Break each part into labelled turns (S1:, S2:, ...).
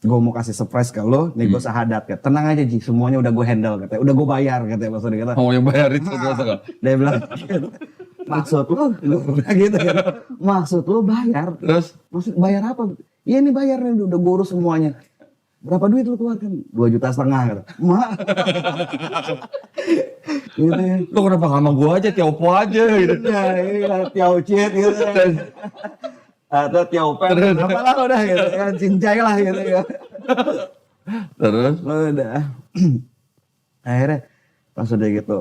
S1: gue mau kasih surprise ke lo, nih gue sahadat, kata. Tenang aja Ji, semuanya udah gue handle, kata. Udah gue bayar, kata. Maksudnya kata.
S2: Mau yang bayar itu dosa.
S1: Dia bilang, gitu. Maksud lo, gitu kan. Maksud lo bayar.
S2: Terus?
S1: Maksud bayar apa? Iya ini bayar nih, udah gue urus semuanya. Berapa duit lu keluarkan? 2,5 juta, kata. Mak. Gitu ya.
S2: Lu kenapa gak sama gua aja, Tiopo aja gitu.
S1: Iya, Tiao Cit gitu kan. Atau Tiao Pen, apalah udah gitu kan, cincai lah gitu kan.
S2: Terus?
S1: Udah. Akhirnya pas udah gitu,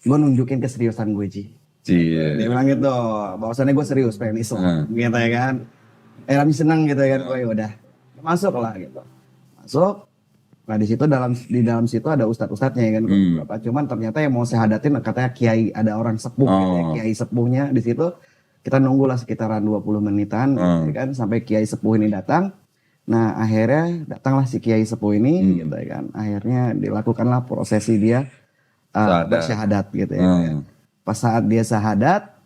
S1: gue nunjukin keseriusan gue Ji. Dia
S2: Cie.
S1: bilang gitu, bahwasannya gue serius pengen Islam, gitu ya kan. Rami seneng gitu ya kan, gue udah masuk lah gitu. Masuk, nah di dalam situ ada ustadz-ustadznya ya kan, beberapa. Cuman ternyata yang mau sehadatin katanya kiai, ada orang sepuh gitu ya, kiai sepuhnya di situ. Kita nunggu lah sekitaran 20 menitan gitu ya kan, sampai kiai sepuh ini datang. Nah akhirnya datanglah si kiai sepuh ini gitu ya kan. Akhirnya dilakukanlah prosesi dia bersyahadat gitu ya kan. Pas saat dia syahadat,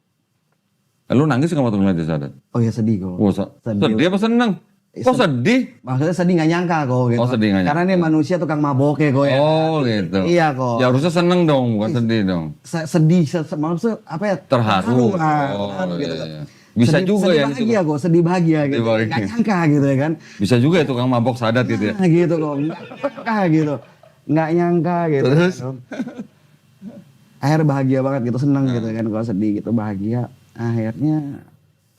S2: Lu nangis gak waktu ngeliat dia sadat?
S1: oh ya sedih kok.
S2: Oh, sedih apa seneng? Kok sedih?
S1: Maksudnya sedih nggak nyangka kok gitu.
S2: Oh, sedih nggak nyangka.
S1: Karena ini manusia tukang mabok ya kok ya.
S2: Oh gitu.
S1: Iya kok.
S2: Ya harusnya seneng dong, bukan sedih dong.
S1: Sedih, maksudnya apa ya?
S2: Terharu.
S1: Terharu, gitu.
S2: Iya. Bisa
S1: sedih,
S2: juga
S1: sedih
S2: ya.
S1: bahagia kok, sedih bahagia gitu.
S2: Sedih bahagia.
S1: Nggak nyangka gitu ya kan.
S2: Bisa juga ya tukang mabok sadat gitu ya.
S1: Nah, gitu kok, nggak nyangka gitu. Nggak nyangka gitu.
S2: Terus?
S1: Akhirnya bahagia banget gitu, seneng gitu kan. Kalau sedih gitu bahagia. Akhirnya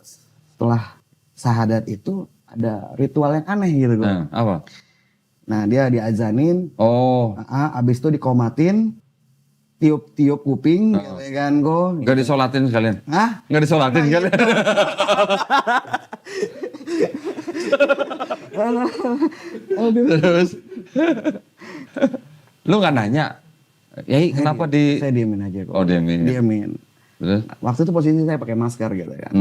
S1: setelah syahadat itu ada ritual yang aneh gitu kok.
S2: Apa?
S1: Nah dia diazanin.
S2: Oh.
S1: Abis itu dikomatin, tiup kuping, gitu ya kan kok.
S2: Gak disolatin sekalian?
S1: Hah?
S2: Gak disolatin sekalian? Terus? Lu gak nanya? Yai kenapa di...
S1: Saya diemin aja kok.
S2: Oh diemin.
S1: Diemin.
S2: Terus?
S1: Waktu itu posisi saya pakai masker gitu kan.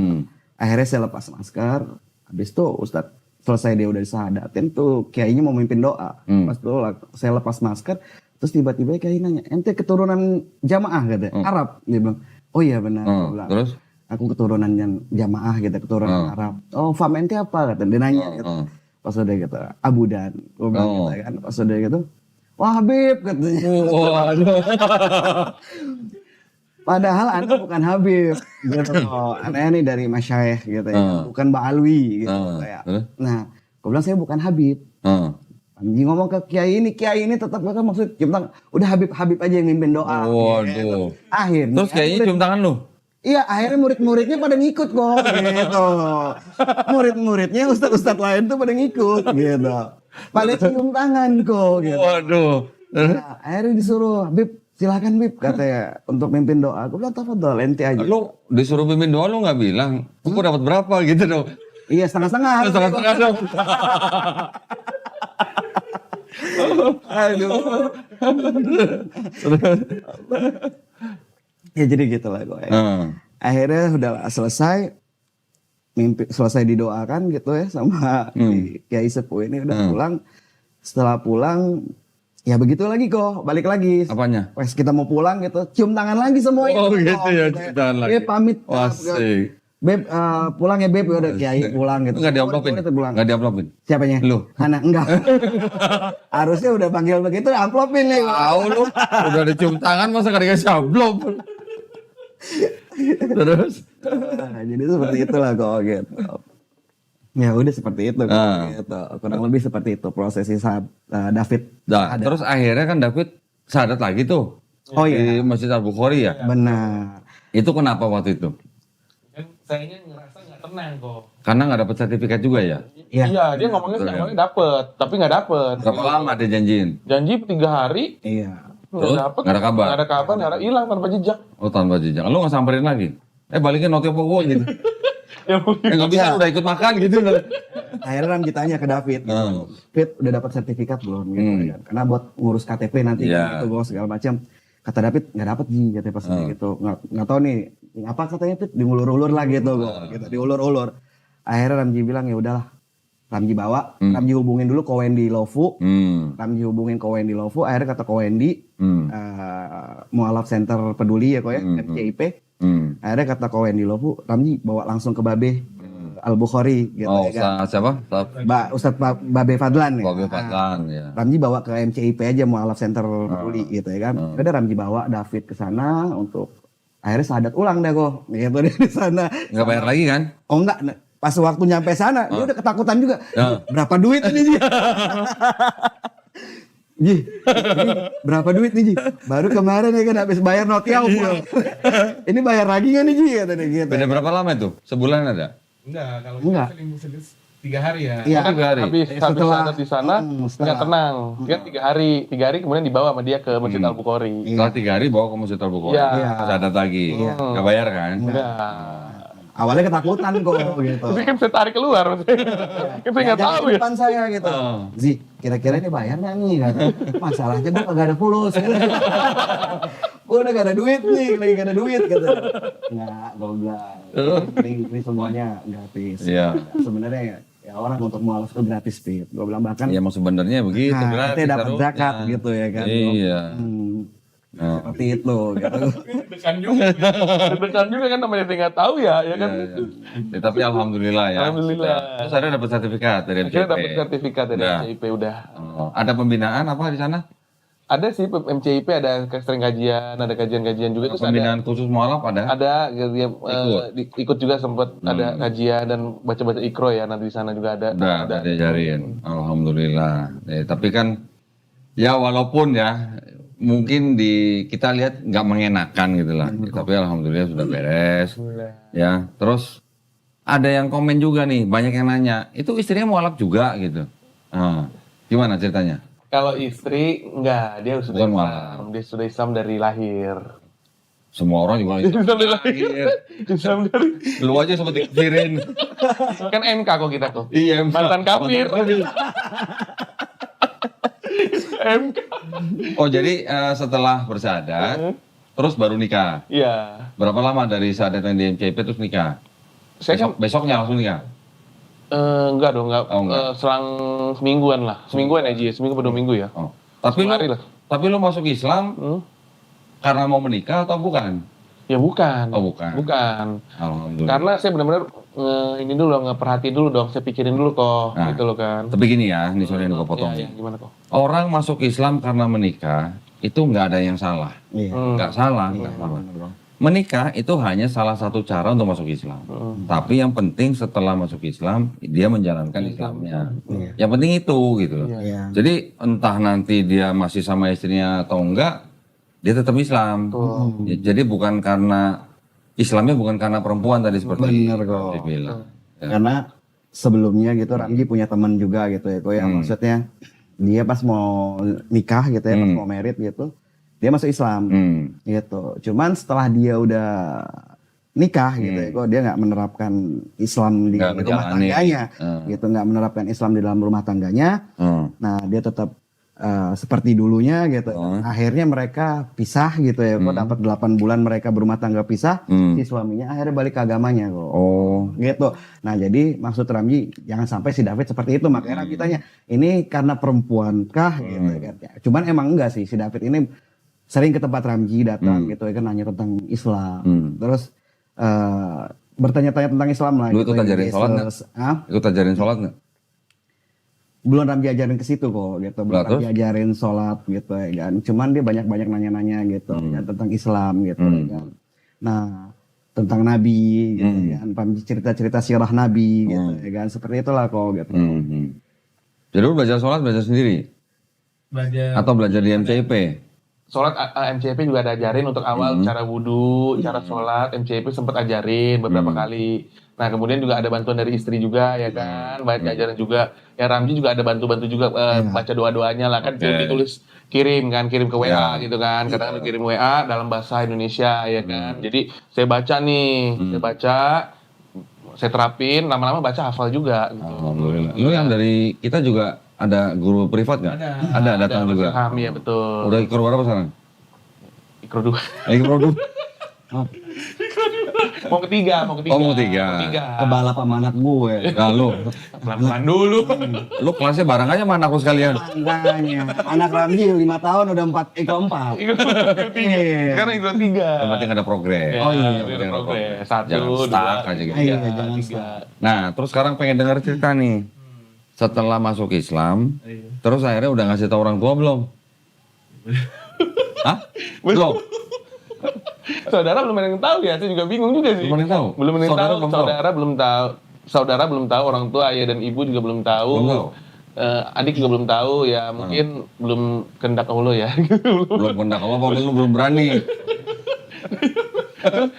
S1: Akhirnya saya lepas masker. Habis itu Ustadz selesai dia udah disahadatin tuh kiainya mau mimpin doa. Pas itu saya lepas masker. Terus tiba-tiba kiai nanya, ente keturunan jamaah katanya, Arab. Dia bilang, oh iya benar. Bilang,
S2: terus?
S1: Aku keturunan jamaah gitu, keturunan Arab. Oh fam ente apa? Kata dia nanya gitu. Pas udah gitu, Abu Dan. Gue bilang gitu kan. Pas udah gitu, wah Habib katanya.
S2: Waduh.
S1: Padahal Anda bukan Habib gitu. Anda ini dari Masyayikh gitu ya. Bukan Mbak Alwi gitu kayak. Nah, gue bilang saya bukan Habib. Anjing ngomong ke kiai ini tetap kan maksud cium tangan. Udah Habib aja yang mimpin doa.
S2: Waduh.
S1: Gitu. Akhirnya
S2: terus kayaknya cium tangan lu?
S1: Iya, akhirnya murid-muridnya pada ngikut kok gitu. Murid-muridnya ustadz-ustadz lain tuh pada ngikut gitu. Pada cium tangan kok gitu.
S2: Waduh.
S1: Nah, akhirnya disuruh, Habib silakan Bib katanya untuk mimpin doa. Aku bilang tafadhol ente aja.
S2: Lu disuruh pimpin doa lu nggak bilang, aku dapat berapa gitu dong?
S1: Iya setengah-setengah.
S2: Setengah-setengah dong.
S1: Aduh. Ya jadi gitulah gue. Akhirnya udah selesai didoakan gitu ya sama Kiai Sepuh ini udah pulang. Setelah pulang ya begitu lagi kok, balik lagi.
S2: Apanya?
S1: Pas kita mau pulang gitu, cium tangan lagi semuanya.
S2: Oh gitu ya, cium tangan lagi.
S1: Iya pamit.
S2: Asik.
S1: Beb, pulang ya Beb, udah Kiai pulang gitu.
S2: Enggak diamplopin? Enggak diamplopin?
S1: Siapanya?
S2: Lu?
S1: Anak, enggak. Harusnya udah panggil begitu, amplopin nih.
S2: Tahu lu, udah dicium tangan masa gak dikasih amplop? Terus?
S1: Jadi seperti itulah kok gitu. Ya udah seperti itu gitu. Kurang lebih seperti itu prosesi saat David.
S2: Nah, terus akhirnya kan David sahadat lagi tuh.
S1: Oh
S2: di Masjid Al-Bukhari ya?
S1: Benar.
S2: Itu kenapa waktu itu?
S3: Kan sayanya ngerasa nggak tenang kok.
S2: Karena nggak dapat sertifikat juga ya?
S3: Iya, dia ngomongnya dapet, tapi nggak dapet.
S2: Berapa lama dia janjiin?
S3: Janji 3 hari,
S1: Iya.
S2: Terus?
S3: nggak dapet.
S2: Nggak ada kabar?
S3: Nggak ada kabar, hilang tanpa jejak.
S2: Oh tanpa jejak. Lu nggak samperin lagi? Balikin note pokok gitu.
S3: Ya mungkin.
S2: Nggak bisa, udah ikut makan gitu.
S1: Akhirnya Ramji tanya ke David, gitu. Fit udah dapat sertifikat belum? Gitu, kan. Karena buat ngurus KTP nanti gitu, gue segala macam. Kata David nggak dapat Ji, katanya pas gitu. Nggak tahu nih apa katanya Fit, diulur-ulur lah gitu, gitu diulur-ulur. Akhirnya Ramji bilang ya udahlah, Ramji bawa, Ramji hubungin dulu ke Wendy Lovu, Ramji hubungin ke Wendy Lovu. Akhirnya kata ke Wendy, Mualaf Center Peduli ya kok ya, FCIP. Akhirnya kata ke Wendy Lovu, Ramji bawa langsung ke Babe. Al-Bukhari gitu
S2: Oh,
S1: ya kan.
S2: siapa?
S1: Ustadz Babe Fadlan ya.
S2: Babe Fadlan ya.
S1: Ramji bawa ke MCIP aja Mualaf Center Peduli gitu ya kan. Udah Ramji bawa David ke sana untuk akhirnya sahadat ulang deh kok. Gitu deh di sana.
S2: Nggak bayar lagi kan?
S1: Oh enggak, pas waktu nyampe sana dia udah ketakutan juga. Berapa duit ini Ji? Ji, ini berapa duit nih Ji? Baru kemarin ya kan habis bayar notiau pulang. Ini bayar lagi nggak nih Ji? Kata dia gitu.
S2: Beda berapa lama itu? Sebulan ada?
S3: Enggak, kalau
S1: Enggak.
S3: kita 3 hari ya.
S1: Iya.
S3: Kan
S2: 3 hari.
S3: habis
S1: Setelah-
S3: sadat di sana
S1: setelah-
S3: nggak tenang. Kan 3 hari. 3 hari kemudian dibawa sama dia ke Masjid Al-Bukhari.
S2: Setelah 3 hari bawa ke Masjid Al-Bukhari.
S3: Iya.
S2: Sadat lagi. Nggak bayar kan?
S3: Enggak.
S1: Awalnya ketakutan kok gitu.
S3: Tapi kan saya tarik keluar. Kita nggak
S1: Jangan
S3: tahu ya.
S1: depan saya gitu. Zi, kira-kira ini bayar nggak nih? Kata. Masalahnya gue kagak ada pulus. Gue udah gak ada duit nih, lagi gak ada duit gitu. Nggak, gue bilang. Ini semuanya gratis.
S2: Iya.
S1: Sebenarnya ya orang untuk mualaf itu gratis, Pip. Gue bilang bahkan
S2: Iya, mau sebenarnya begitu.
S1: nah,
S2: gratis
S1: kita dapat
S2: harusnya.
S1: zakat gitu ya kan.
S2: Iya.
S1: Seperti itu gitu.
S3: Dekan juga. Dekan juga kan namanya saya nggak tahu ya kan.
S2: Iya. Ya, tapi alhamdulillah ya.
S3: Alhamdulillah.
S2: Terus ada dapat sertifikat dari MCP.
S3: Akhirnya dapat sertifikat dari
S2: Udah.
S3: MCIP udah.
S2: Oh, ada pembinaan apa di sana?
S3: Ada sih MCIP ada sering kajian, ada kajian-kajian juga terus
S2: Pembinaan khusus mualaf ada?
S3: ada dia ikut juga sempat ada kajian dan baca-baca ikro ya nanti di sana juga ada.
S2: Udah diajarin. Alhamdulillah. Tapi kan ya walaupun ya mungkin kita lihat nggak mengenakan gitu lah. Tapi alhamdulillah sudah beres. Ya, terus ada yang komen juga nih, banyak yang nanya, itu istrinya mualaf juga gitu. Gimana ceritanya?
S3: Kalau istri enggak, dia sudah
S2: Bukan
S3: Islam. Dia sudah Islam dari lahir.
S2: Semua orang juga Islam.
S3: Islam dari lahir. Islam dari
S2: Lu aja sempat dikirin.
S3: kan MK kok kita tuh.
S2: Iya,
S3: Mantan kafir. MK.
S2: Oh jadi setelah bersahadat, terus baru nikah.
S3: Iya.
S2: Berapa lama dari sahadatan di MCP terus nikah?
S3: Saya kan
S2: Besoknya langsung nikah?
S3: enggak dong, enggak.
S2: Oh, enggak.
S3: Selang semingguan lah. Semingguan aja, seminggu per 2 minggu ya.
S2: Oh. Tapi lu,
S3: Hari lah.
S2: tapi lu masuk Islam
S3: Hmm?
S2: karena mau menikah atau bukan?
S3: Ya bukan.
S2: Oh, bukan.
S3: Bukan.
S2: Alhamdulillah.
S3: Karena saya benar-benar ini dulu dong, ngeperhatiin dulu dong, saya pikirin dulu kok,
S2: Nah.
S3: gitu loh kan.
S2: Tapi gini ya, ini sorry gue potong.
S3: Iya, gimana kok?
S2: Orang masuk Islam karena menikah itu nggak ada yang salah,
S1: Iya.
S2: nggak salah, nggak salah. Menikah itu hanya salah satu cara untuk masuk Islam. Tapi yang penting setelah masuk Islam dia menjalankan Islamnya. Yang penting itu gitu loh.
S1: Iya.
S2: Jadi entah nanti dia masih sama istrinya atau enggak, dia tetap Islam. Ya, jadi bukan karena Islamnya bukan karena perempuan tadi seperti
S1: Bener kok.
S2: dibilang. Ya.
S1: Karena sebelumnya gitu Ramji punya teman juga gitu ya, kok yang maksudnya dia pas mau nikah gitu ya, pas mau merit gitu, dia masuk Islam gitu. Cuman setelah dia udah nikah gitu ya, kok dia nggak menerapkan Islam di
S2: Nggak
S1: rumah
S2: menjalani.
S1: tangganya, gitu, nggak menerapkan Islam di dalam rumah tangganya. Nah dia tetap seperti dulunya gitu. Akhirnya mereka pisah gitu ya, kok dapat 8 bulan mereka berumah tangga pisah, si suaminya akhirnya balik ke agamanya kok.
S2: Oh,
S1: Gitu. Nah jadi maksud Ramji jangan sampai si David seperti itu. Makanya Ramji tanya, ini karena perempuan kah gitu kan. Ya, cuman emang enggak sih, si David ini sering ke tempat Ramji datang gitu ya kan, nanya tentang Islam. Terus bertanya-tanya tentang Islam lah.
S2: Lu
S1: gitu,
S2: ikut ajarin sholat nggak?
S1: Yesus. Hah?
S2: ikut ajarin sholat nggak?
S1: Belum Ramji ajarin ke situ kok gitu. Belum
S2: Lah, terus?
S1: Ramji ajarin sholat gitu ya kan. Cuman dia banyak-banyak nanya-nanya gitu ya, tentang Islam gitu ya kan. Nah tentang Nabi gitu ya kan. Ramji cerita-cerita sirah Nabi gitu ya kan. Seperti itulah kok gitu.
S2: Jadi lu belajar sholat belajar sendiri?
S3: Belajar.
S2: Atau belajar di MCIP?
S3: Sholat MCIP juga ada ajarin untuk awal cara wudhu, cara sholat. MCIP sempat ajarin beberapa kali. Nah kemudian juga ada bantuan dari istri juga ya kan, baca ajaran juga. Ya Ramji juga ada bantu-bantu juga baca doa-doanya lah kan, ditulis kirim ke WA gitu kan. Kadang kirim WA dalam bahasa Indonesia ya kan. Jadi saya baca nih, saya terapin, lama-lama baca hafal juga. Gitu.
S2: Alhamdulillah. Lu yang dari kita juga ada guru privat nggak? Ada datang juga.
S3: Kami ya betul.
S2: Udah ikut berapa sekarang?
S3: Ikro 2.
S2: Ikut dulu.
S3: Mau ketiga.
S2: Oh, mau ketiga.
S1: Kebalap sama anak gue.
S2: Nah,
S3: Pelan-pelan dulu.
S2: lu kelasnya bareng aja sama anakku sekalian.
S1: Makanya anak Ramji 5 tahun udah 4. Iya.
S3: Sekarang ikut 3.
S2: Yang penting ada progres.
S3: Ya,
S1: Oh, iya.
S3: ada progres. 1,
S2: Jangan
S3: 2,
S2: stuck aja gitu.
S1: Iya,
S3: 3,
S1: jangan
S3: 3.
S2: Nah, terus sekarang pengen dengar cerita nih. Setelah masuk Islam, terus akhirnya udah ngasih tahu orang tua belum? Hah? Belum.
S3: Saudara belum ada yang tahu ya, saya juga bingung juga sih.
S2: Belum ada yang tahu?
S3: Belum ada yang
S2: Saudara
S3: tahu.
S2: belum tahu?
S3: Saudara belum tahu. Saudara belum tahu, orang tua, ayah dan ibu juga belum tahu.
S2: Belum tahu?
S3: Adik juga belum tahu, ya mungkin belum kehendak Allah ya.
S2: Belum pernah apa belum berani.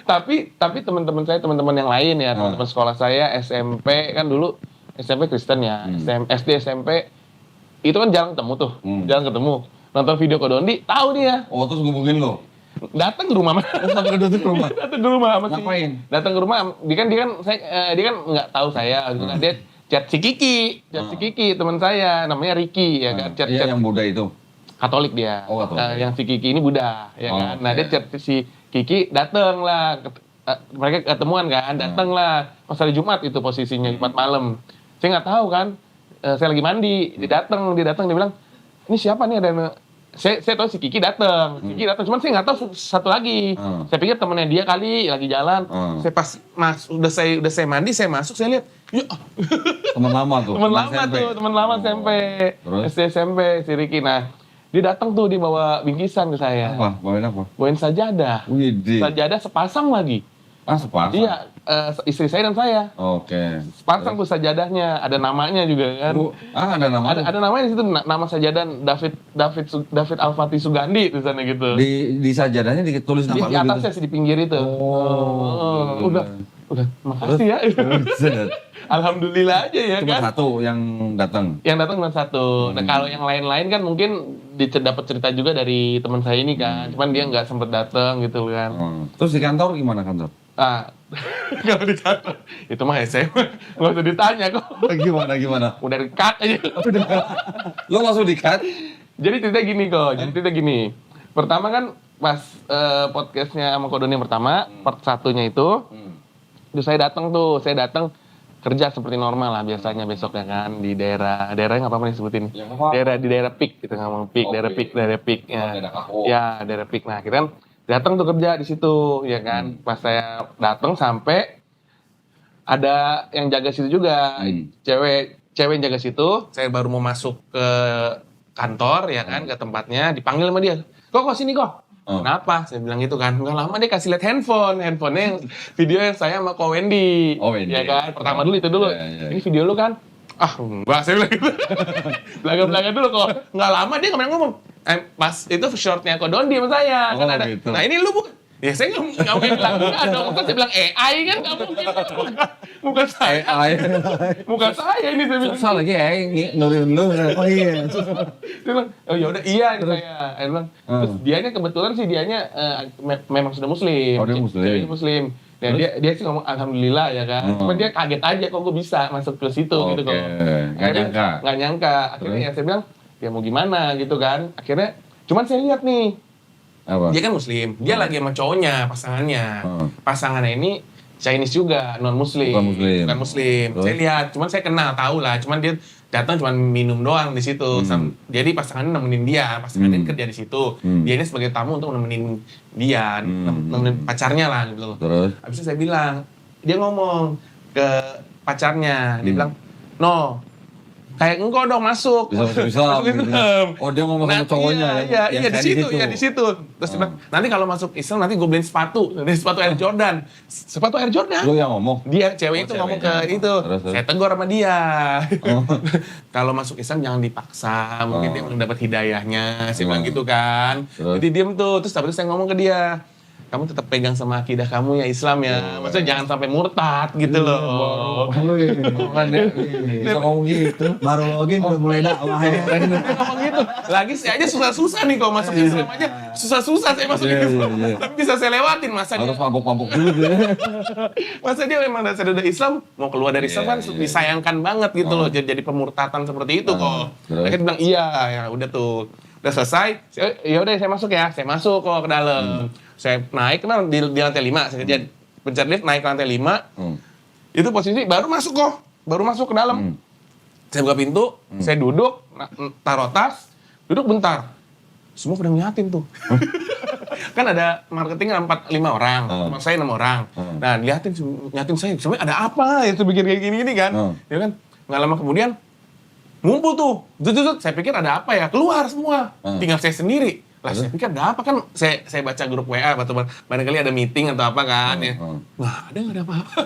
S3: tapi teman-teman saya, teman-teman yang lain ya, teman-teman sekolah saya SMP kan dulu SMP Kristen ya, SD SMP itu kan jarang ketemu tuh, jarang ketemu. Nonton video Kodondi, tahu dia.
S2: Oh, terus ngubungin lo.
S3: Datang ke rumah.
S2: Sampai ke rumah.
S3: Datang ke rumah sama si.
S2: Ngapain?
S3: Datang ke rumah, dia kan dia kan nggak tahu saya, gitu kan. Dia chat si Kiki, teman saya, namanya Ricky ya kan. Chat
S2: Iya, yang Buddha itu.
S3: Katolik dia.
S2: Oh, Katolik.
S3: Yang si Kiki ini Buddha, ya
S2: Oh,
S3: kan. Nah,
S2: iya.
S3: dia chat si Kiki, datang lah. Mereka ketemuan kan, datang lah. Pas hari Jumat itu posisinya, Jumat malam. Saya nggak tahu kan, saya lagi mandi. Dia datang, dia bilang, ini siapa nih ada. Saya tahu si Kiki datang, cuman saya nggak tahu satu lagi. Saya pikir temennya dia kali lagi jalan. Saya pas udah saya mandi, saya masuk, saya lihat, ya,
S2: Teman lama tuh.
S3: teman lama
S2: SMP.
S3: tuh, teman lama SMP,
S2: Terus?
S3: SD SMP si Ricky. Nah, dia datang tuh, dia bawa bingkisan ke saya,
S2: Apa? Bawain apa?
S3: bawain sajadah,
S2: Widih.
S3: sajadah sepasang lagi.
S2: Ah, sepasang.
S3: Iya, istri saya dan saya.
S2: Oke.
S3: Sepasang tuh sajadahnya, ada namanya juga kan.
S2: Ada nama.
S3: Ada namanya di situ, nama sajadah David Al-Fatih Sugandi tulisannya gitu.
S2: Di sajadahnya ditulis
S3: Di
S2: nama lu
S3: atasnya sih, di pinggir itu. Udah, makasih ya.
S2: Set.
S3: Alhamdulillah aja ya
S2: Cuma
S3: kan.
S2: satu yang datang.
S3: Yang datang cuma satu. Nah, kalau yang lain-lain kan mungkin dapat cerita juga dari teman saya ini kan. Cuman dia nggak sempet datang gitu kan.
S2: Terus di kantor gimana kantor?
S3: Ah, kalau di kantor itu mah SMA, nggak usah ditanya kok.
S2: Gimana?
S3: Udah di-cut aja.
S2: Lo langsung di-cut?
S3: Jadi cerita gini kok, Pertama kan pas podcastnya sama Kodon yang pertama, part satunya itu saya datang kerja seperti normal lah biasanya besoknya kan di daerahnya nggak apa-apa nih sebutin. Di daerah PIK kita ngomong PIK, daerah PIK ya. Ya, daerah PIK. Nah, kita kan datang tuh kerja di situ ya kan. Pas saya datang sampai ada yang jaga situ juga, cewek yang jaga situ. Saya baru mau masuk ke kantor ya kan, ke tempatnya, dipanggil sama dia. Kok sini kok? Kenapa? Saya bilang gitu kan. Nggak lama dia kasih lihat handphonenya yang video yang saya sama Ko Wendy.
S2: Oh, Wendy.
S3: Ya kan? Pertama dulu itu dulu.
S2: Ya.
S3: Ini video lu kan? Ah, enggak, saya bilang gitu. Belakang dulu kok. Nggak lama dia kemarin ngomong. Pas itu shortnya Ko Dondi sama saya.
S2: Oh,
S3: Kan ada.
S2: gitu.
S3: Nah, ini lu bukan. Ya saya nggak mungkin bilang enggak dong. Kan saya bilang AI kan nggak mungkin. Bukan saya. Bukan saya ini saya bilang.
S2: Salah lagi nurin lu.
S1: Oh iya.
S3: Dia bilang, oh ya udah iya ini saya. Dia bilang, terus dianya kebetulan sih memang sudah muslim.
S2: Oh, dia muslim.
S3: Ceweknya muslim. Nah, dia sih ngomong alhamdulillah ya kan. Cuman dia kaget aja kok gue bisa masuk ke situ gitu kok. Nggak nyangka. Akhirnya ya saya bilang, ya mau gimana gitu kan. Akhirnya cuman saya lihat nih.
S2: Apa?
S3: Dia kan muslim. Dia lagi sama cowoknya, pasangannya. Pasangannya ini Chinese juga, non muslim. Bukan muslim. Saya lihat, cuman saya kenal, tahu lah. Cuman dia datang cuman minum doang di situ. Jadi pasangannya nemenin dia, pasangannya kerja di situ. Dia ini sebagai tamu untuk nemenin dia, nemenin pacarnya lah gitu.
S2: Terus?
S3: Habis itu saya bilang, dia ngomong ke pacarnya, dia bilang, "No, kayak engkau dong masuk."
S2: Bisa Islam. Oh, dia ngomong sama cowoknya
S3: iya, di situ. Terus dia bilang, nanti kalau masuk Islam nanti gue beliin sepatu Air Jordan. Sepatu Air Jordan.
S2: Lu yang ngomong?
S3: Dia cewek itu ngomong ke itu.
S2: Terus.
S3: Saya tegur sama dia. Kalau masuk Islam jangan dipaksa, mungkin dia belum dapat hidayahnya. Saya bilang gitu kan. Jadi diem tuh. Terus habis itu saya ngomong ke dia, kamu tetap pegang sama akidah kamu ya Islam ya. Maksudnya jangan sampai murtad gitu loh.
S2: Bisa ngomong gitu.
S1: Baru login udah mulai dakwah ya.
S3: Dia ngomong gitu. Lagi saya aja susah-susah nih kalau masuk Islam aja. Susah-susah saya masuk Islam. Tapi bisa saya lewatin masa dia.
S2: Harus mabuk-mabuk dulu dia.
S3: Masa dia memang dasar udah Islam, mau keluar dari Islam kan disayangkan banget gitu loh. Jadi pemurtatan seperti itu kok. Akhirnya dia bilang iya, ya udah tuh. Udah selesai, ya udah saya masuk ya. Saya masuk kok ke dalam. Saya naik kan di lantai 5, saya kerja pencet lift naik ke lantai 5. Itu posisi baru masuk ke dalam. Saya buka pintu, saya duduk, taruh tas, duduk bentar. Semua pada ngeliatin tuh. Kan ada marketing 4-5 orang, sama saya 6 orang. Nah, ngeliatin saya, sebenarnya ada apa itu bikin kayak gini kan. Ya kan, nggak lama kemudian ngumpul tuh. Saya pikir ada apa ya, keluar semua. Tinggal saya sendiri. Lah saya pikir ada apa kan, saya baca grup WA atau barangkali ada meeting atau apa kan ya. Wah, ada nggak ada apa-apa.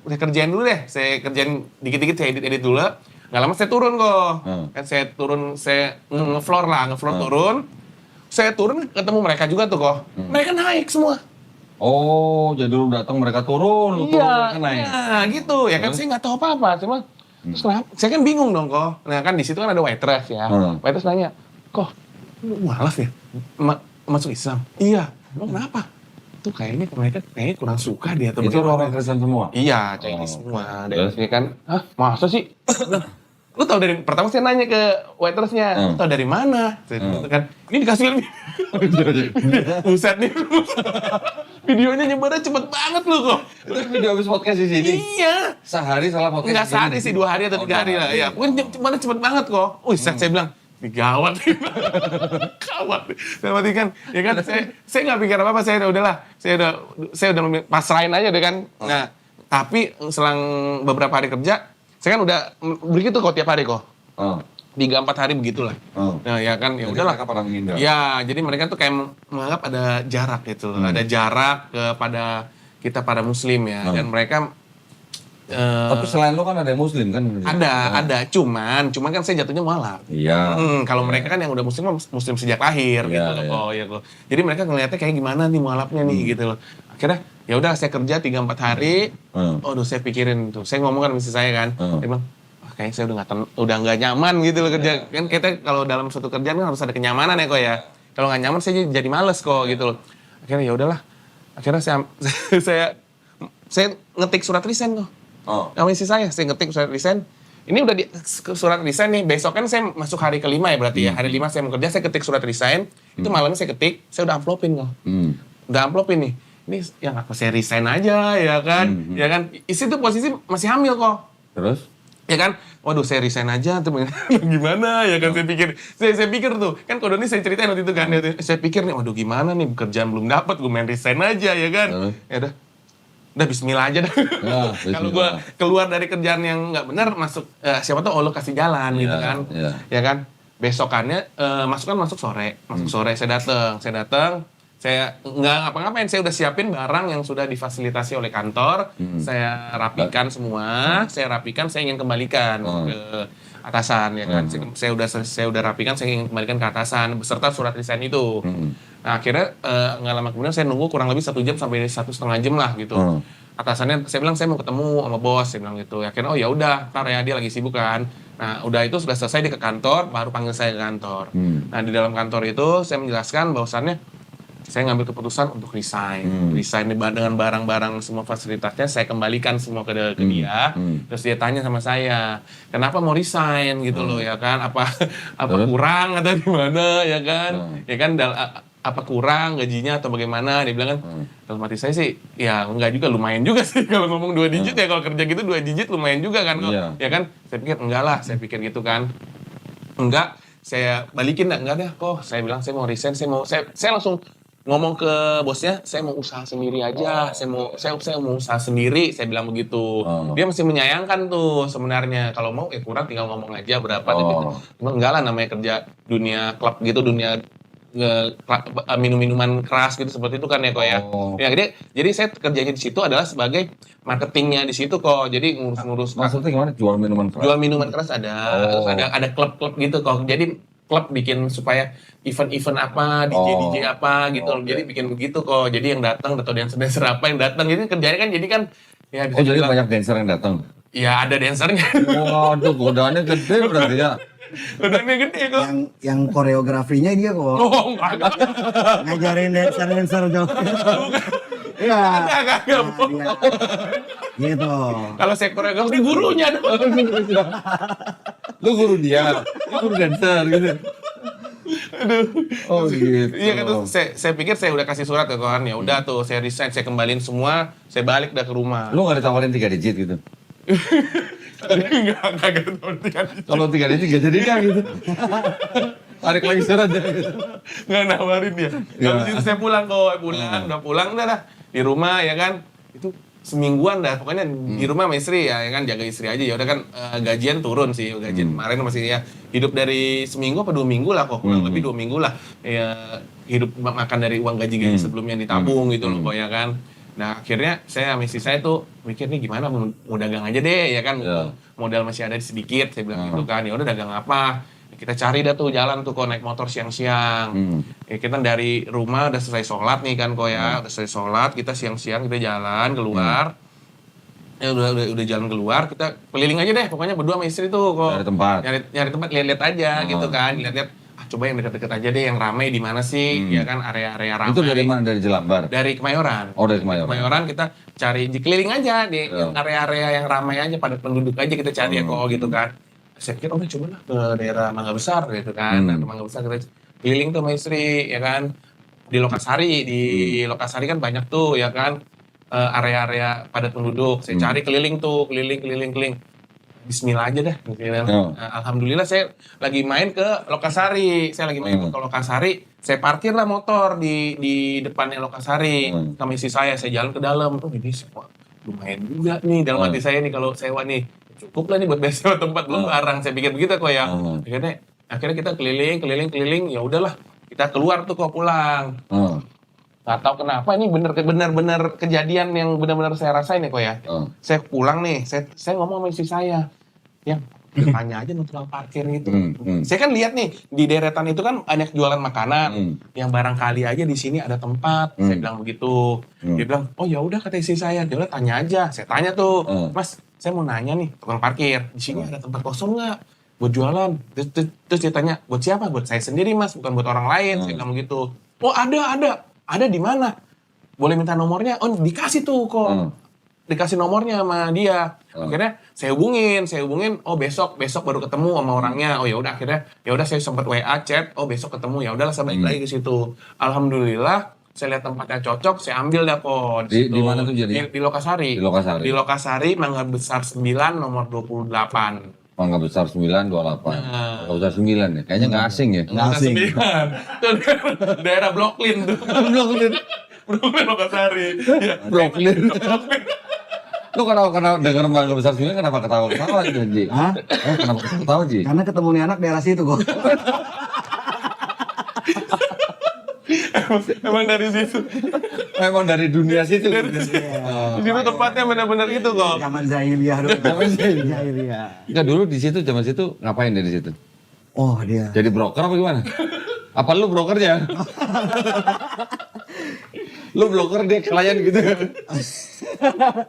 S3: Saya kerjain dulu deh, saya kerjain dikit-dikit, saya edit dulu. Nggak lama saya turun kok. Kan saya turun, saya ngefloor turun. Saya turun ketemu mereka juga tuh kok. Mereka naik semua.
S2: Oh, jadi lu datang mereka turun, lu turun mereka naik.
S3: Iya, gitu. Ya kan saya nggak tahu apa-apa, cuma terus kenapa? Saya kan bingung dong kok. Nah kan di situ kan ada waitress ya. Waitress nanya, kok lu mualaf ya? Masuk Islam? Iya. Emang kenapa? Tuh kayaknya mereka kurang suka dia tuh.
S2: Itu orang Kristen semua?
S3: Iya, Chinese semua. Dan saya kan, hah masa sih? Lu tau dari, pertama saya nanya ke waitressnya, lu tau dari mana? Saya kan, ini dikasih lebih. Buset nih. Videonya nyebarnya cepet banget lu kok.
S2: Itu video habis podcast di sini?
S3: Iya.
S2: Sehari salah podcast?
S3: Enggak sehari sih, 2 hari atau 3 hari lah. Ya, pokoknya cepet banget kok. Saya bilang, gawat nih. Gawat. Saya mati kan, ya kan saya nggak pikir apa-apa, saya udah pasrahin aja deh kan. Nah, tapi selang beberapa hari kerja, saya kan udah begitu kok tiap hari kok. 3-4 hari begitulah. Nah, ya kan, ya udahlah. Ya, jadi mereka tuh kayak menganggap ada jarak gitu. Ada jarak kepada kita para muslim ya. Dan mereka
S2: tapi selain lu kan ada yang muslim kan?
S3: Ada. Cuman kan saya jatuhnya mualaf.
S2: Iya.
S3: Kalau mereka kan yang udah muslim sejak lahir gitu loh. Ya kok. Jadi mereka ngelihatnya kayak gimana nih mualafnya nih gitu loh. Akhirnya ya udah saya kerja 3-4 hari. Saya pikirin tuh. Saya ngomong kan sama istri saya kan. Dia bilang, kayaknya saya udah nggak nyaman gitu loh kerja. Kan kita kalau dalam suatu kerjaan kan harus ada kenyamanan ya kok ya. Kalau nggak nyaman saya jadi males kok gitu loh. Akhirnya ya udahlah. Akhirnya saya ngetik surat resign kok. Sama istri saya ngetik surat resign. Ini udah surat resign nih. Besok kan saya masuk hari ke-5 ya berarti ya. Hari 5 saya mau kerja, saya ketik surat resign. Itu malamnya saya ketik, saya udah amplopin kok. Udah amplopin nih. Ini yang apa saya resign aja ya kan. Ya kan. Istri tuh posisi masih hamil kok.
S2: Terus?
S3: Ya kan, waduh saya resign aja tuh gimana ya kan, saya pikir tuh kan kalau ini saya ceritain waktu itu kan, saya pikir nih waduh gimana nih pekerjaan belum dapat, gue main resign aja ya kan. Ya udah bismillah aja dah. Kalau gue keluar dari kerjaan yang nggak benar masuk, siapa tahu Allah kasih jalan gitu kan. Ya kan, besokannya masuk sore saya datang. Saya nggak ngapa-ngapain, saya udah siapin barang yang sudah difasilitasi oleh kantor. Saya rapikan semua, saya ingin kembalikan ke atasan ya kan. Saya udah rapikan, saya ingin kembalikan ke atasan beserta surat resign itu. Nah, akhirnya nggak lama kemudian saya nunggu kurang lebih 1 jam sampai 1,5 jam lah gitu. Atasannya saya bilang saya mau ketemu sama bos, saya bilang gitu. Akhirnya oh ya udah, ntar ya dia lagi sibuk kan. Nah, udah itu sudah selesai dia ke kantor, baru panggil saya ke kantor. Nah, di dalam kantor itu saya menjelaskan bahwasannya saya ngambil keputusan untuk resign dengan barang-barang semua fasilitasnya saya kembalikan semua ke dia. Terus dia tanya sama saya, kenapa mau resign gitu loh ya kan? Apa kurang atau gimana ya kan? Ya kan apa kurang gajinya atau bagaimana? Dia bilang kan, dalam hati saya sih, ya enggak juga, lumayan juga sih kalau ngomong 2 digit ya, kalau kerja gitu 2 digit lumayan juga kan kok. Ya kan? Saya pikir enggak lah, saya pikir gitu kan. Enggak, saya balikin enggak deh kok. Saya bilang saya mau resign, saya langsung ngomong ke bosnya, saya mau usaha sendiri aja, saya mau usaha sendiri, saya bilang begitu. Dia masih menyayangkan tuh sebenarnya, kalau mau kurang tinggal ngomong aja berapa. Cuma enggak lah, namanya kerja dunia klub gitu, dunia minum-minuman keras gitu seperti itu kan ya kok ya. Ya jadi saya kerjanya di situ adalah sebagai marketingnya di situ kok. Jadi ngurus.
S2: Maksudnya gimana? Jual minuman keras?
S3: Jual minuman keras ada. Terus ada klub-klub gitu kok. Jadi klub bikin supaya event-event apa, DJ apa gitu. Jadi bikin begitu kok. Jadi yang datang atau dancer apa yang datang. Jadi kerjanya kan jadi kan ya bisa
S2: jadi banyak dancer yang datang.
S3: Iya, ada dancernya.
S2: Waduh, godaannya gede berarti ya.
S3: Godaannya gede kok.
S1: Yang koreografinya dia kok.
S3: Oh, enggak.
S1: Ngajarin dancer joget. Iya.
S3: Enggak.
S1: Gitu.
S3: Kalau saya koreografi gurunya dong.
S2: Lu guru dia, lu guru dancer gitu. Oh gitu.
S3: Iya kan tuh saya pikir saya udah kasih surat ke kawan, ya udah tuh saya resign, saya kembaliin semua, saya balik dah ke rumah.
S2: Lu gak ditawarin 3 digit gitu?
S3: Enggak gitu.
S2: Kalau 3 digit gak jadi kan gitu. Tarik lagi surat ya gitu.
S3: Nggak nawarin dia. Habis itu saya pulang kok, udah pulang udah dah di rumah ya kan. Itu semingguan dah, pokoknya di rumah sama istri ya kan, jaga istri aja. Ya udah kan gajian turun sih, gajian kemarin masih ya hidup dari seminggu apa 2 minggu lah kok, kurang lebih 2 minggu lah. Ya hidup makan dari uang gaji sebelumnya yang ditabung gitu loh kok ya kan. Nah akhirnya saya sama istri saya tuh mikir nih gimana mau dagang aja deh ya kan. Modal masih ada sedikit, saya bilang gitu kan. Ya udah dagang apa? Kita cari dah tuh jalan tuh kok naik motor siang-siang. Ya, kita dari rumah udah selesai sholat nih kan kok ya, udah selesai sholat kita siang-siang kita jalan keluar. Ya udah jalan keluar, kita keliling aja deh pokoknya berdua sama istri tuh kok. Nyari tempat lihat-lihat aja gitu kan, lihat-lihat coba yang deket-deket aja deh yang ramai di mana sih ya kan, area-area ramai.
S2: Itu dari mana? Dari Jelambar?
S3: Dari Kemayoran.
S2: Oh dari Kemayoran.
S3: Kemayoran kita cari keliling aja di area-area yang ramai aja, padat penduduk aja kita cari ya kok gitu kan. Saya pikir coba lah ke daerah Mangga Besar gitu kan. Nah, ke Mangga Besar kita keliling tuh sama istri ya kan. Di Lokasari, Lokasari kan banyak tuh ya kan area-area padat penduduk. Saya cari keliling tuh, keliling. Bismillah aja dah. Nah, alhamdulillah saya lagi main ke Lokasari. Saya lagi main ke Lokasari. Saya parkir lah motor di depannya Lokasari. Sama istri saya jalan ke dalam. Oh ini lumayan juga nih dalam hati saya nih kalau sewa nih. Cukup lah nih buat sewa tempat, belum barang. Saya pikir begitu kok ya. Akhirnya kita keliling. Ya udahlah, kita keluar tuh kok pulang. Nggak tahu kenapa ini benar-benar kejadian yang benar-benar saya rasain nih kok ya. Saya pulang nih, saya ngomong sama istri saya, yang tanya aja tukang parkir gitu. Saya kan lihat nih di deretan itu kan banyak jualan makanan, yang barangkali aja di sini ada tempat. Saya bilang begitu. Dia bilang, oh ya udah kata istri saya, dia bilang tanya aja. Saya tanya tuh, Mas, saya mau nanya nih tukang parkir, di sini ada tempat kosong nggak buat jualan? Terus dia tanya, buat siapa? Buat saya sendiri Mas, bukan buat orang lain. Saya bilang begitu. Oh ada di mana? Boleh minta nomornya? Oh dikasih tuh kok. Dikasih nomornya sama dia. Akhirnya saya hubungin. Oh besok baru ketemu sama orangnya. Oh ya udah akhirnya ya udah saya sempat WA chat. Oh besok ketemu, ya udahlah saya balik lagi ke situ. Alhamdulillah saya lihat tempatnya cocok, saya ambil dah kok
S2: di mana tuh jadi?
S3: Di Lokasari. Di Lokasari Mangga Besar 9 nomor 28.
S2: Mangga Besar 9, 28. Mangga Besar 9 ya? Kayaknya nggak asing ya?
S1: Nggak asing.
S3: Daerah Bloklin tuh. Bloklin Lokasari.
S2: Bloklin. Lu karena denger Mangga Besar 9 kenapa ketawa-ketawa gitu, Ji?
S1: Hah?
S2: Kenapa ketawa, Ji?
S1: Karena ketemu nih anak daerah situ kok.
S3: Emang dari situ.
S2: Emang dari dunia situ.
S3: Di situ tempatnya benar-benar gitu kok.
S1: Zaman jahiliyah dulu. Zaman jahiliyah.
S2: Enggak dulu di situ zaman situ ngapain dari situ?
S1: Oh dia.
S2: Jadi broker apa gimana? Apa lu brokernya? Lu broker dia klien gitu.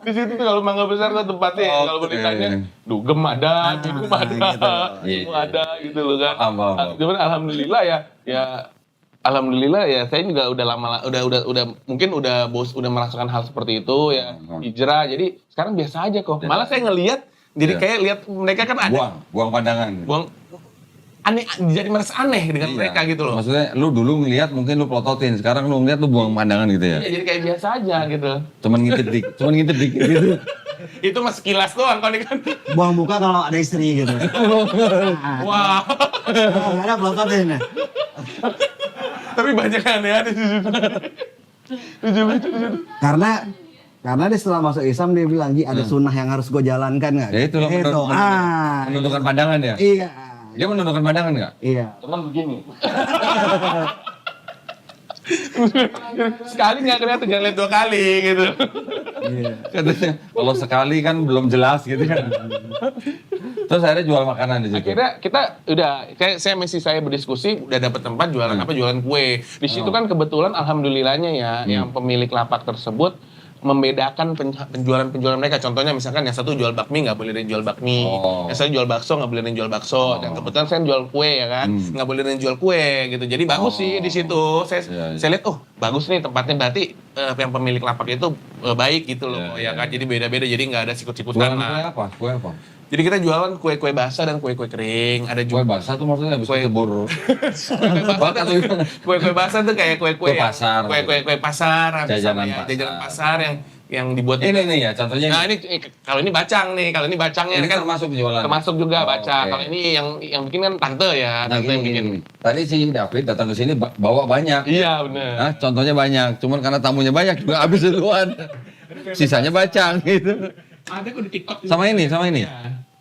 S3: Di situ tuh kalau Mangga Besar kan tempatnya kalau ditanya dugem ada, minum ada, semua ada gitu loh kan. Cuman alhamdulillah ya alhamdulillah ya saya juga udah lama udah mungkin udah merasakan hal seperti itu ya, hijrah. Jadi sekarang biasa aja kok. Malah saya ngelihat jadi kayak lihat mereka kan ada
S2: buang pandangan.
S3: Aneh, jadi merasa aneh dengan mereka gitu loh.
S2: Maksudnya lu dulu ngelihat mungkin lu plototin, sekarang lu ngelihat lu buang pandangan gitu ya.
S3: Iya, jadi kayak biasa aja gitu.
S2: Cuman ngintip dikit gitu.
S3: Itu mas sekilas doang kalau kan.
S1: Buang muka kalau ada istri gitu.
S3: Wah.
S1: Nggak ada pelototin ya.
S3: Tapi banyak aneh-aneh di situ. Lucu-lucu di situ.
S1: Karena dia setelah masuk Islam dia bilang, Ji ada sunnah yang harus gue jalankan nggak?
S2: Ya itu loh, menundukkan pandangan ya?
S1: Iya.
S2: Dia menundukkan pandangan nggak?
S1: Iya.
S3: Cuman begini. Sekali nggak kelihatan, jangan lihat 2 kali gitu.
S1: Iya.
S2: Katanya kalau sekali kan belum jelas gitu kan. Terus akhirnya jual makanan di situ.
S3: Akhirnya kita udah kayak saya berdiskusi udah dapat tempat jualan apa, jualan kue. Di situ kan kebetulan alhamdulillahnya ya yang pemilik lapak tersebut membedakan penjualan mereka. Contohnya misalkan yang satu jual bakmi nggak boleh jual bakmi, yang satu jual bakso nggak boleh jual bakso. Dan kebetulan saya jual kue ya kan, nggak boleh jual kue gitu. Jadi bagus sih di situ. Saya lihat bagus nih tempatnya, berarti yang pemilik lapak itu baik gitu loh ya kan. Jadi beda-beda, jadi nggak ada sikut-sikutan.
S2: Kue apa?
S3: Jadi kita jualan kue-kue basah dan kue-kue kering. Ada
S2: Kue
S3: juga
S2: basah tuh maksudnya habis
S3: Kue-
S2: keburu.
S3: kue-kue basah tuh kayak kue-kue
S2: Kue pasar.
S3: kue pasar, habis
S2: Jajanan
S3: apa ya,
S2: pasar.
S3: jajanan pasar yang dibuat.
S2: Ini nih ya contohnya.
S3: Nah ini kalau ini bacang nih, kalau ini bacangnya
S2: Ini
S3: kan
S2: termasuk jualan.
S3: termasuk juga
S2: Oh,
S3: bacang.
S2: oke.
S3: Kalau ini yang bikin kan tante ya,
S2: Nah,
S3: tante yang
S2: gini,
S3: bikin.
S2: gini. Tadi si David datang ke sini bawa banyak.
S3: Iya benar.
S2: Nah, contohnya banyak, cuman karena tamunya banyak juga habis duluan. Sisanya bacang gitu.
S3: Ada kok di TikTok.
S2: Sama ini.
S3: Iya.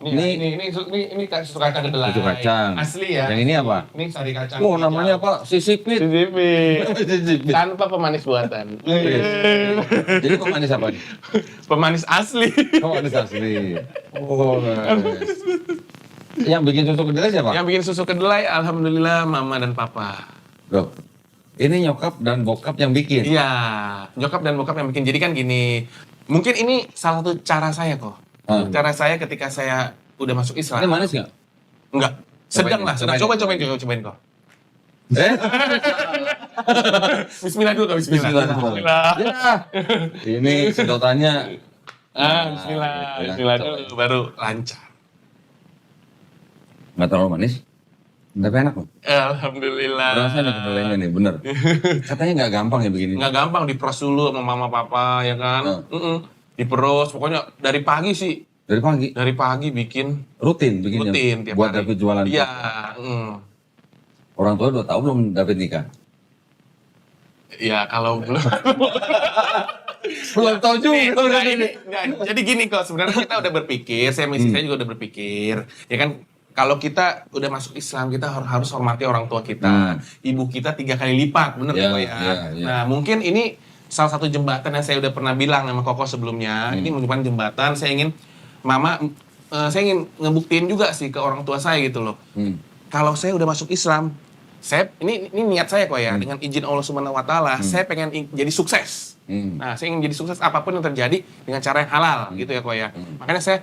S3: Ini susu kacang kedelai.
S2: Susu kacang.
S3: Asli ya.
S2: Yang ini apa?
S3: Ini sari kacang.
S2: Oh, namanya apa? Sisipit.
S3: Sisipit. Tanpa pemanis buatan.
S2: Jadi pemanis apa nih?
S3: Pemanis asli.
S2: Pemanis asli. Oh, nice. Yang bikin susu kedelai siapa?
S3: Yang bikin susu kedelai alhamdulillah mama dan papa.
S2: Loh, ini nyokap dan bokap yang bikin.
S3: Iya, nyokap dan bokap yang bikin. Jadi kan gini, mungkin ini salah satu cara saya kok. Cara saya ketika saya udah masuk Islam.
S2: Ini manis nggak?
S3: Enggak. Sedang lah, sedang.
S2: Cobain.
S3: Cobain kok.
S2: Eh?
S3: Bismillah dulu kok, bismillah. Bismillah.
S2: Ya. Ini sedotannya.
S3: Bismillah. Bismillah dulu baru lancar.
S2: Nggak terlalu manis. Tapi enak loh.
S3: Alhamdulillah.
S2: Rasanya ada kedelainya nih, bener. Katanya nggak gampang ya begini.
S3: Nggak gampang diperos dulu sama mama papa ya kan. Diperos pokoknya dari pagi sih.
S2: Dari pagi.
S3: Dari pagi bikin
S2: Rutin bikinnya.
S3: rutin tiap
S2: Buat
S3: hari.
S2: David jualan.
S3: Iya.
S2: Orang tua udah tahu belum David nikah?
S3: Ya kalau belum.
S2: Belum tahu juga.
S3: Jadi gini kok sebenarnya kita udah berpikir, saya juga udah berpikir, ya kan kalau kita udah masuk Islam kita harus hormati orang tua kita, ibu kita 3 kali lipat, bener
S2: Ya,
S3: kok ya.
S2: ya.
S3: Nah mungkin ini salah satu jembatan yang saya udah pernah bilang sama Koko sebelumnya, ini merupakan jembatan saya ingin saya ingin ngebuktiin juga sih ke orang tua saya gitu loh. Kalau saya udah masuk Islam, ini niat saya kok ya, dengan izin Allah Subhanahu wa taala, saya pengen jadi sukses. Nah, saya ingin jadi sukses apapun yang terjadi dengan cara yang halal gitu ya kok ya. Makanya saya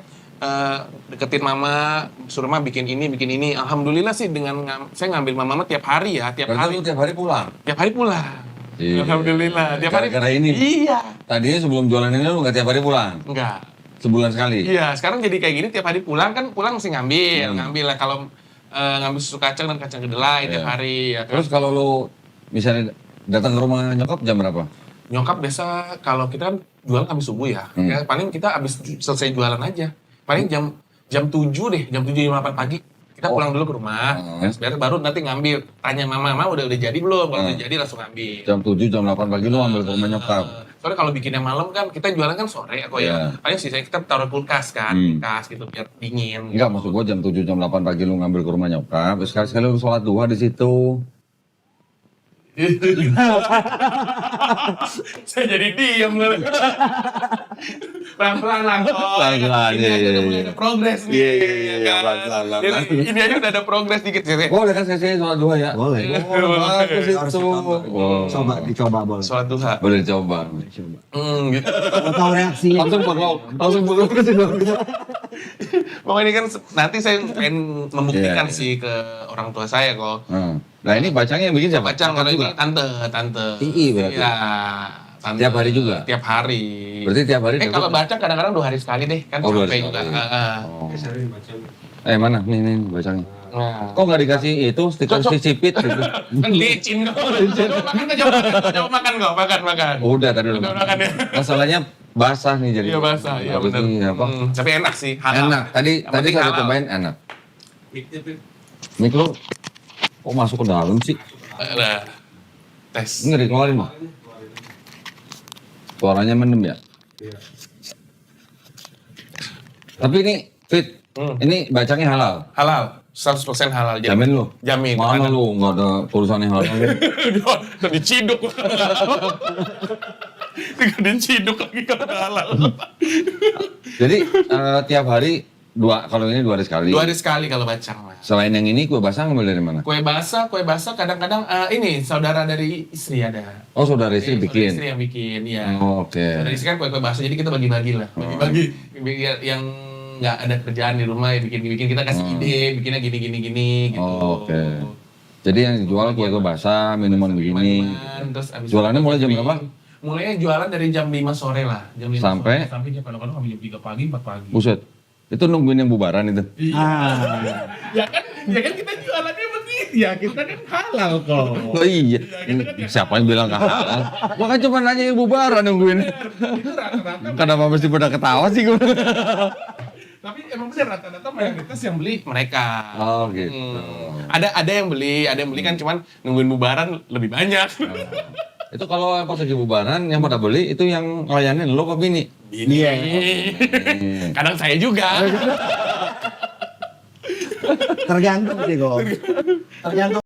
S3: deketin mama, suruh mama bikin ini. Alhamdulillah sih dengan saya ngambil mama tiap hari ya, tiap hari.
S2: Berarti lu tiap hari pulang?
S3: Tiap hari pulang.
S2: Iya.
S3: Alhamdulillah, tiap hari.
S2: Gara-gara ini?
S3: Iya.
S2: Tadinya sebelum jualan ini lu nggak tiap hari pulang?
S3: Enggak.
S2: Sebulan sekali?
S3: Iya, sekarang jadi kayak gini tiap hari pulang mesti ngambil lah kalau ngambil susu kacang dan kacang kedelai tiap hari ya.
S2: Terus kalau lu misalnya datang ke rumah nyokap jam berapa?
S3: Nyokap biasa kalau kita kan jualan habis subuh ya. Ya paling kita habis selesai jualan aja. Paling jam 7 deh, jam 7 jam 8 pagi. Kita pulang dulu ke rumah. Biar baru nanti ngambil. Tanya mama udah jadi belum? Kalau udah jadi langsung ambil.
S2: Jam 7 jam 8 pagi lu ambil ke rumah nyokap.
S3: Soalnya kalau bikinnya malam kan kita jualan kan sore kok ya. Paling sisanya kita taruh kulkas kan, kulkas gitu biar dingin.
S2: Enggak, maksud gua jam 7 jam 8 pagi lu ngambil ke rumah nyokap, sekali-sekali lu sholat duha di situ.
S3: Saya jadi diam loh. Pelan-pelan lah kok.
S2: Pelan-pelan,
S3: Ini
S2: iya,
S3: aja
S2: iya,
S3: udah mulai
S2: iya.
S3: ada progres nih.
S2: Iya,
S3: kan?
S2: pelan-pelan.
S3: Ini aja udah ada progres dikit sih.
S2: Boleh kan saya sholat duha ya?
S1: Boleh.
S2: Bagus
S1: Harus
S2: itu.
S1: Coba dicoba boleh.
S3: Sholat duha.
S2: Boleh dicoba.
S3: Gitu.
S1: Mau tahu reaksi.
S2: Langsung berlalu.
S3: Pokoknya ini kan nanti saya pengen membuktikan
S2: Iya, iya.
S3: sih ke orang tua saya kok.
S2: Nah ini bacangnya yang bikin siapa?
S3: Bacang kalau ini tante.
S2: Ii berarti?
S3: Iya. Tante.
S2: Tiap hari juga?
S3: Tiap hari.
S2: Berarti tiap hari dapat?
S3: Kalau bacang kadang-kadang 2 hari sekali deh. Kan
S2: Oh, 2 hari
S3: sampai juga.
S2: sekali. Mana? Nih bacangnya.
S3: Nah.
S2: Kok nggak dikasih itu stiker sisipit gitu?
S3: Kan licin kok. Coba makan kok, makan.
S2: Udah tadi udah
S3: Udah
S2: makan.
S3: makan ya.
S2: Masalahnya basah nih jadi.
S3: Iya basah, iya
S2: Bagus
S3: benar.
S2: nih, apa?
S3: Tapi enak sih, halal.
S2: Enak. Tadi
S3: Yang
S2: tadi
S3: penting
S2: saya
S3: halal.
S2: cobain enak. Mik lu kok masuk ke dalam sih?
S3: Nah, tes.
S2: Enggak dikeluarin mah. Suaranya mendem ya? Tapi ini fit. Ini bacangnya halal.
S3: Halal, 100% halal. Jadi-
S2: Jamin lu?
S3: Jamin.
S2: Mana lu nggak ada tulisannya halal?
S3: Udah diciduk. Diciduk lagi kalau udah halal.
S2: Jadi tiap hari kalau ini 2 hari sekali.
S3: 2 hari sekali kalau bacang mas.
S2: Selain yang ini kue basah ngambil dari mana?
S3: Kue basah kadang-kadang ini saudara dari istri ada.
S2: Oh saudara istri
S3: Saudara
S2: bikin.
S3: istri yang bikin, ya.
S2: Oh, oke.
S3: Saudara istri kan kue-kue basah, jadi kita bagi-bagi lah. Bagi-bagi yang nggak ada kerjaan di rumah ya bikin kita kasih ide, bikinnya gini gitu.
S2: Oh, oke. Jadi yang dijual kue basah, minuman begini.
S3: Minuman, terus abis
S2: Jualannya mulai jam
S3: itu
S2: berapa?
S3: Mulainya jualan dari jam 5 sore lah. Jam 5
S2: Sampai?
S3: sore, sampai jam kadang-kadang sampai jam 3 pagi, 4 pagi.
S2: Buset. Itu nungguin yang bubaran itu.
S1: Ah,
S3: Ya kan kita jualannya begitu ya, kita kan halal kok.
S2: Oh iya, siapa yang bilang halal? Gua kan cuma nanya yang bubaran nungguin.
S3: Itu rata-rata.
S2: Kenapa mesti pada ketawa sih gua?
S3: Tapi emang bener rata-rata mayoritas yang beli mereka.
S2: Oh gitu.
S3: Ada yang beli kan cuman nungguin bubaran lebih banyak.
S2: Itu kalau pas lagi bubaran yang pada beli itu yang layanin lo apa bini?
S3: Iya. Kadang saya juga.
S1: tergantung sih kok. Tergantung